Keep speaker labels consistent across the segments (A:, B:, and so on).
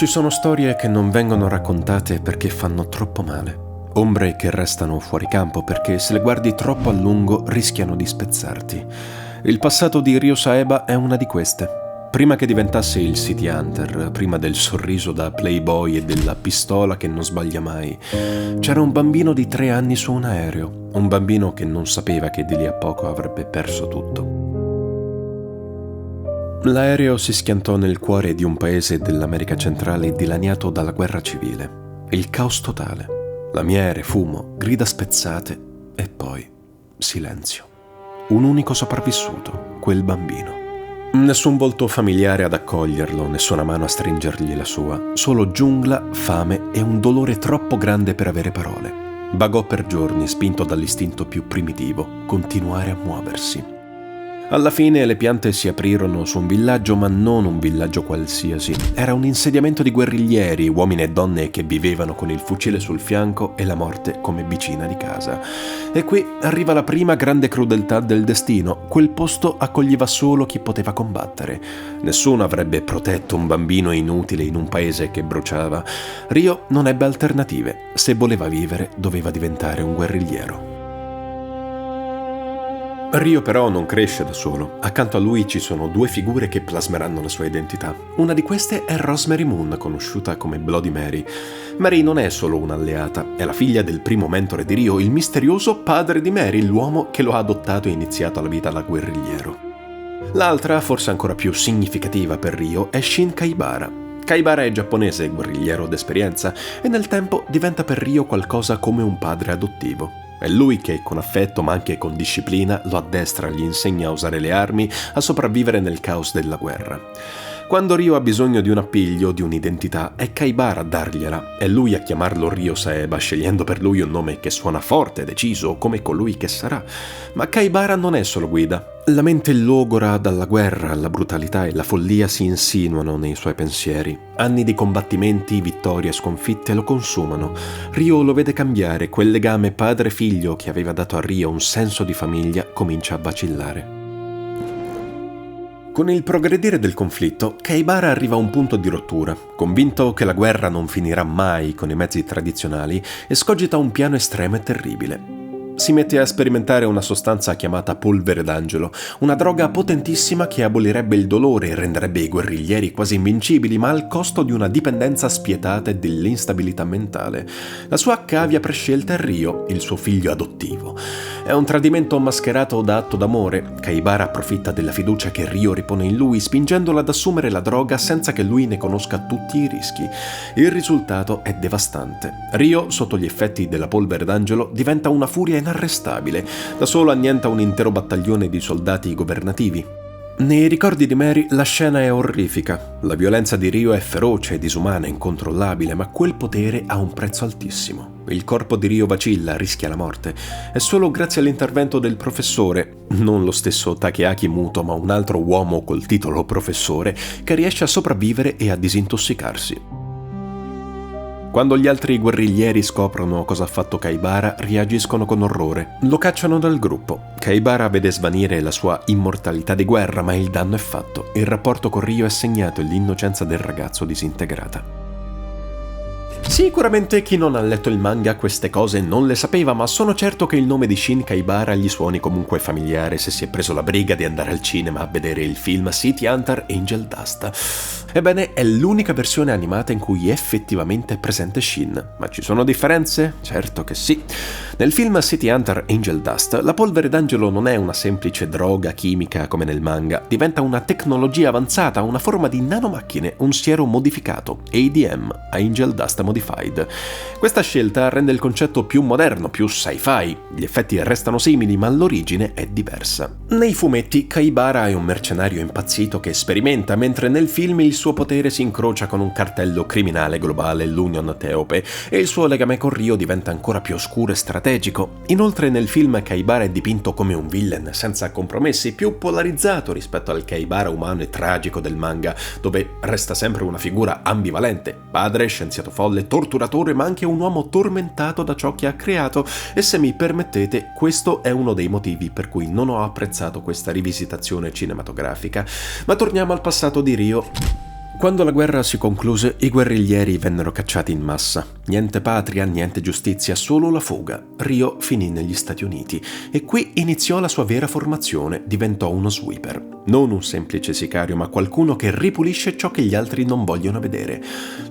A: Ci sono storie che non vengono raccontate perché fanno troppo male. Ombre che restano fuori campo perché se le guardi troppo a lungo rischiano di spezzarti. Il passato di Ryo Saeba è una di queste. Prima che diventasse il City Hunter, prima del sorriso da playboy e della pistola che non sbaglia mai, c'era un bambino di 3 anni su un aereo. Un bambino che non sapeva che di lì a poco avrebbe perso tutto. L'aereo si schiantò nel cuore di un paese dell'America centrale dilaniato dalla guerra civile. Il caos totale. Lamiere, fumo, grida spezzate e poi silenzio. Un unico sopravvissuto, quel bambino. Nessun volto familiare ad accoglierlo, nessuna mano a stringergli la sua. Solo giungla, fame e un dolore troppo grande per avere parole. Vagò per giorni, spinto dall'istinto più primitivo, continuare a muoversi. Alla fine le piante si aprirono su un villaggio, ma non un villaggio qualsiasi. Era un insediamento di guerriglieri, uomini e donne che vivevano con il fucile sul fianco e la morte come vicina di casa. E qui arriva la prima grande crudeltà del destino. Quel posto accoglieva solo chi poteva combattere. Nessuno avrebbe protetto un bambino inutile in un paese che bruciava. Ryo non ebbe alternative. Se voleva vivere, doveva diventare un guerrigliero. Ryo però non cresce da solo. Accanto a lui ci sono 2 figure che plasmeranno la sua identità. Una di queste è Rosemary Moon, conosciuta come Bloody Mary. Mary non è solo un'alleata, è la figlia del primo mentore di Ryo, il misterioso padre di Mary, l'uomo che lo ha adottato e iniziato la vita da guerrigliero. L'altra, forse ancora più significativa per Ryo, è Shin Kaibara. Kaibara è giapponese, guerrigliero d'esperienza, e nel tempo diventa per Ryo qualcosa come un padre adottivo. È lui che, con affetto ma anche con disciplina, lo addestra, gli insegna a usare le armi, a sopravvivere nel caos della guerra. Quando Ryo ha bisogno di un appiglio, di un'identità, è Kaibara a dargliela. È lui a chiamarlo Ryo Saeba, scegliendo per lui un nome che suona forte, deciso, come colui che sarà. Ma Kaibara non è solo guida. La mente logora dalla guerra, la brutalità e la follia si insinuano nei suoi pensieri. Anni di combattimenti, vittorie e sconfitte lo consumano. Ryo lo vede cambiare, quel legame padre-figlio che aveva dato a Ryo un senso di famiglia comincia a vacillare. Con il progredire del conflitto, Kaibara arriva a un punto di rottura, convinto che la guerra non finirà mai con i mezzi tradizionali, escogita un piano estremo e terribile. Si mette a sperimentare una sostanza chiamata polvere d'angelo, una droga potentissima che abolirebbe il dolore e renderebbe i guerriglieri quasi invincibili, ma al costo di una dipendenza spietata e dell'instabilità mentale. La sua cavia prescelta è Ryo, il suo figlio adottivo. È un tradimento mascherato da atto d'amore. Kaibara approfitta della fiducia che Ryo ripone in lui, spingendolo ad assumere la droga senza che lui ne conosca tutti i rischi. Il risultato è devastante. Ryo, sotto gli effetti della polvere d'angelo, diventa una furia inarrestabile. Da solo annienta un intero battaglione di soldati governativi. Nei ricordi di Mary la scena è orrifica. La violenza di Ryo è feroce, disumana, incontrollabile, ma quel potere ha un prezzo altissimo. Il corpo di Ryo vacilla, rischia la morte. È solo grazie all'intervento del professore, non lo stesso Takeaki Muto, ma un altro uomo col titolo professore, che riesce a sopravvivere e a disintossicarsi. Quando gli altri guerriglieri scoprono cosa ha fatto Kaibara, reagiscono con orrore. Lo cacciano dal gruppo. Kaibara vede svanire la sua immortalità di guerra, ma il danno è fatto. Il rapporto con Ryo è segnato e l'innocenza del ragazzo disintegrata. Sicuramente chi non ha letto il manga queste cose non le sapeva, ma sono certo che il nome di Shin Kaibara gli suoni comunque familiare se si è preso la briga di andare al cinema a vedere il film City Hunter Angel Dust. Ebbene, è l'unica versione animata in cui effettivamente è presente Shin. Ma ci sono differenze? Certo che sì. Nel film City Hunter Angel Dust, la polvere d'angelo non è una semplice droga chimica come nel manga, diventa una tecnologia avanzata, una forma di nanomacchine, un siero modificato, ADM, Angel Dust Modified. Questa scelta rende il concetto più moderno, più sci-fi. Gli effetti restano simili, ma l'origine è diversa. Nei fumetti, Kaibara è un mercenario impazzito che sperimenta, mentre nel film il suo potere si incrocia con un cartello criminale globale, l'Union Teope, e il suo legame con Ryo diventa ancora più oscuro e strategico. Inoltre nel film Kaibara è dipinto come un villain senza compromessi, più polarizzato rispetto al Kaibara umano e tragico del manga, dove resta sempre una figura ambivalente, padre, scienziato folle, torturatore, ma anche un uomo tormentato da ciò che ha creato. E se mi permettete, questo è uno dei motivi per cui non ho apprezzato questa rivisitazione cinematografica. Ma torniamo al passato di Ryo. Quando la guerra si concluse, i guerriglieri vennero cacciati in massa. Niente patria, niente giustizia, solo la fuga. Rio finì negli Stati Uniti e qui iniziò la sua vera formazione, diventò uno sweeper. Non un semplice sicario, ma qualcuno che ripulisce ciò che gli altri non vogliono vedere.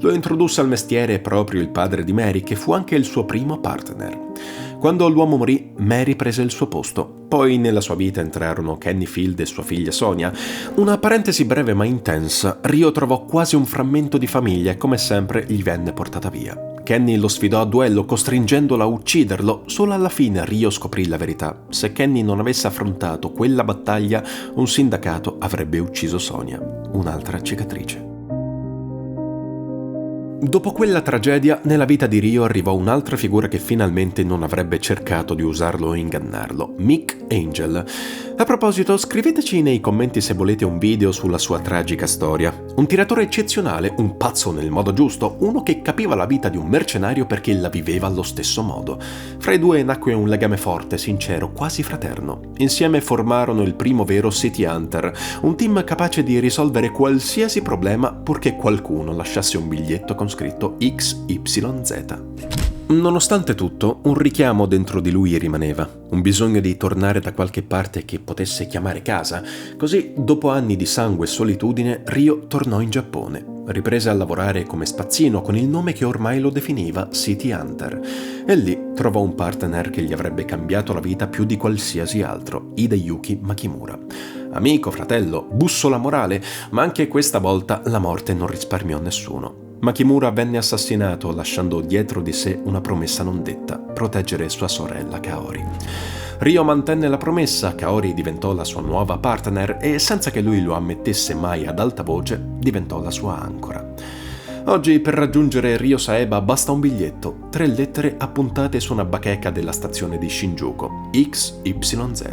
A: Lo introdusse al mestiere proprio il padre di Mary, che fu anche il suo primo partner. Quando l'uomo morì, Mary prese il suo posto. Poi nella sua vita entrarono Kenny Field e sua figlia Sonia. Una parentesi breve ma intensa. Rio trovò quasi un frammento di famiglia e come sempre gli venne portata via. Kenny lo sfidò a duello costringendolo a ucciderlo. Solo alla fine Rio scoprì la verità. Se Kenny non avesse affrontato quella battaglia, un sindacato avrebbe ucciso Sonia. Un'altra cicatrice. Dopo quella tragedia, nella vita di Rio arrivò un'altra figura che finalmente non avrebbe cercato di usarlo o ingannarlo, Mick Angel. A proposito, scriveteci nei commenti se volete un video sulla sua tragica storia. Un tiratore eccezionale, un pazzo nel modo giusto, uno che capiva la vita di un mercenario perché la viveva allo stesso modo. Fra i due nacque un legame forte, sincero, quasi fraterno. Insieme formarono il primo vero City Hunter, un team capace di risolvere qualsiasi problema purché qualcuno lasciasse un biglietto con scritto XYZ. Nonostante tutto, un richiamo dentro di lui rimaneva, un bisogno di tornare da qualche parte che potesse chiamare casa. Così, dopo anni di sangue e solitudine, Rio tornò in Giappone. Riprese a lavorare come spazzino con il nome che ormai lo definiva, City Hunter. E lì trovò un partner che gli avrebbe cambiato la vita più di qualsiasi altro, Hideyuki Makimura. Amico, fratello, bussola morale, ma anche questa volta la morte non risparmiò nessuno. Makimura venne assassinato lasciando dietro di sé una promessa non detta, proteggere sua sorella Kaori. Rio mantenne la promessa, Kaori diventò la sua nuova partner e senza che lui lo ammettesse mai ad alta voce, diventò la sua ancora. Oggi per raggiungere Rio Saeba basta un biglietto, 3 lettere appuntate su una bacheca della stazione di Shinjuku, XYZ.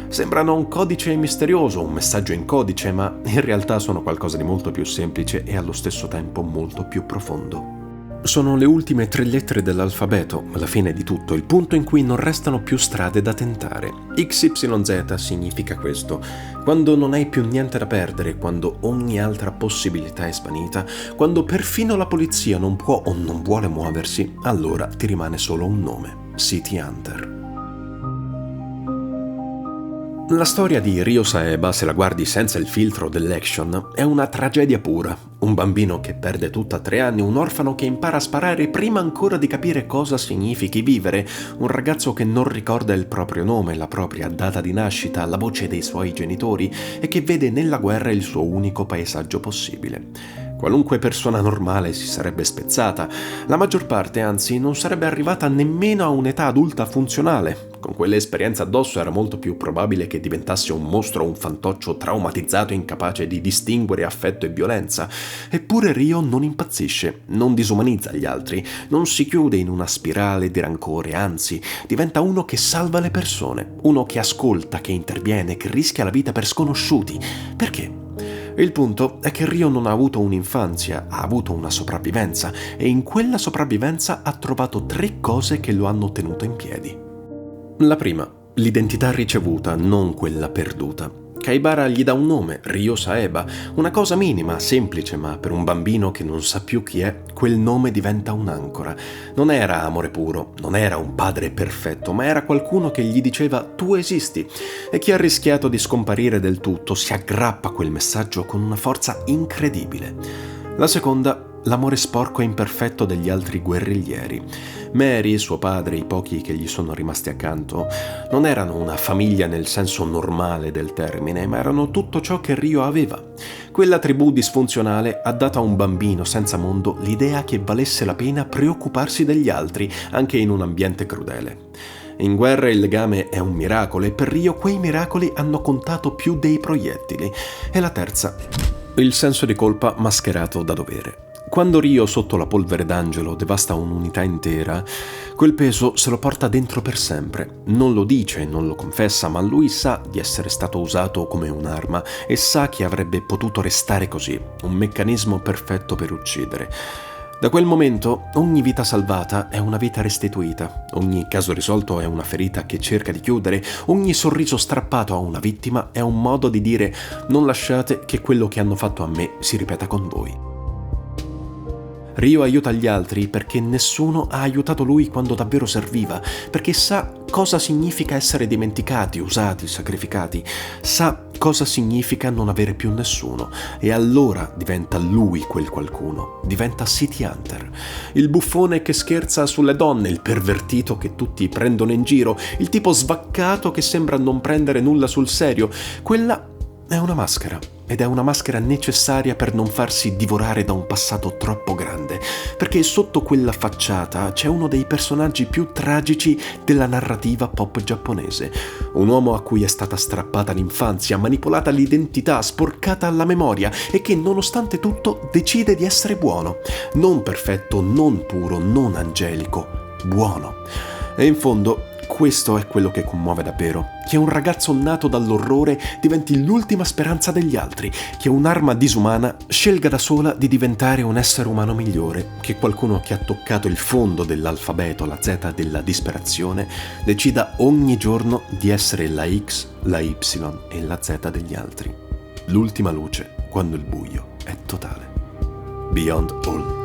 A: Sembrano un codice misterioso, un messaggio in codice, ma in realtà sono qualcosa di molto più semplice e allo stesso tempo molto più profondo. Sono le ultime 3 lettere dell'alfabeto, la fine di tutto, il punto in cui non restano più strade da tentare. XYZ significa questo: quando non hai più niente da perdere, quando ogni altra possibilità è svanita, quando perfino la polizia non può o non vuole muoversi, allora ti rimane solo un nome: City Hunter. La storia di Rio Saeba, se la guardi senza il filtro dell'action, è una tragedia pura. Un bambino che perde tutto a 3 anni, un orfano che impara a sparare prima ancora di capire cosa significhi vivere, un ragazzo che non ricorda il proprio nome, la propria data di nascita, la voce dei suoi genitori e che vede nella guerra il suo unico paesaggio possibile. Qualunque persona normale si sarebbe spezzata, la maggior parte anzi non sarebbe arrivata nemmeno a un'età adulta funzionale. Con quell'esperienza addosso era molto più probabile che diventasse un mostro o un fantoccio traumatizzato e incapace di distinguere affetto e violenza. Eppure Rio non impazzisce, non disumanizza gli altri, non si chiude in una spirale di rancore, anzi diventa uno che salva le persone, uno che ascolta, che interviene, che rischia la vita per sconosciuti. Perché? Il punto è che Rio non ha avuto un'infanzia, ha avuto una sopravvivenza e in quella sopravvivenza ha trovato 3 cose che lo hanno tenuto in piedi. La prima, l'identità ricevuta, non quella perduta. Kaibara gli dà un nome, Rio Saeba, una cosa minima, semplice, ma per un bambino che non sa più chi è, quel nome diventa un'ancora. Non era amore puro, non era un padre perfetto, ma era qualcuno che gli diceva tu esisti. E chi ha rischiato di scomparire del tutto si aggrappa a quel messaggio con una forza incredibile. La seconda, l'amore sporco e imperfetto degli altri guerriglieri. Mary, suo padre, i pochi che gli sono rimasti accanto, non erano una famiglia nel senso normale del termine, ma erano tutto ciò che Rio aveva. Quella tribù disfunzionale ha dato a un bambino senza mondo l'idea che valesse la pena preoccuparsi degli altri, anche in un ambiente crudele. In guerra il legame è un miracolo e per Rio quei miracoli hanno contato più dei proiettili. E la terza, il senso di colpa mascherato da dovere. Quando Rio sotto la polvere d'angelo devasta un'unità intera, quel peso se lo porta dentro per sempre. Non lo dice, non lo confessa, ma lui sa di essere stato usato come un'arma e sa che avrebbe potuto restare così, un meccanismo perfetto per uccidere. Da quel momento ogni vita salvata è una vita restituita, ogni caso risolto è una ferita che cerca di chiudere, ogni sorriso strappato a una vittima è un modo di dire non lasciate che quello che hanno fatto a me si ripeta con voi. Ryo aiuta gli altri perché nessuno ha aiutato lui quando davvero serviva, perché sa cosa significa essere dimenticati, usati, sacrificati, sa cosa significa non avere più nessuno, e allora diventa lui quel qualcuno, diventa City Hunter, il buffone che scherza sulle donne, il pervertito che tutti prendono in giro, il tipo svaccato che sembra non prendere nulla sul serio. Quella è una maschera, ed è una maschera necessaria per non farsi divorare da un passato troppo grande, perché sotto quella facciata c'è uno dei personaggi più tragici della narrativa pop giapponese, un uomo a cui è stata strappata l'infanzia, manipolata l'identità, sporcata la memoria e che nonostante tutto decide di essere buono, non perfetto, non puro, non angelico, buono. E in fondo questo è quello che commuove davvero, che un ragazzo nato dall'orrore diventi l'ultima speranza degli altri, che un'arma disumana scelga da sola di diventare un essere umano migliore, che qualcuno che ha toccato il fondo dell'alfabeto, la Z della disperazione, decida ogni giorno di essere la X, la Y e la Z degli altri. L'ultima luce quando il buio è totale. Beyond All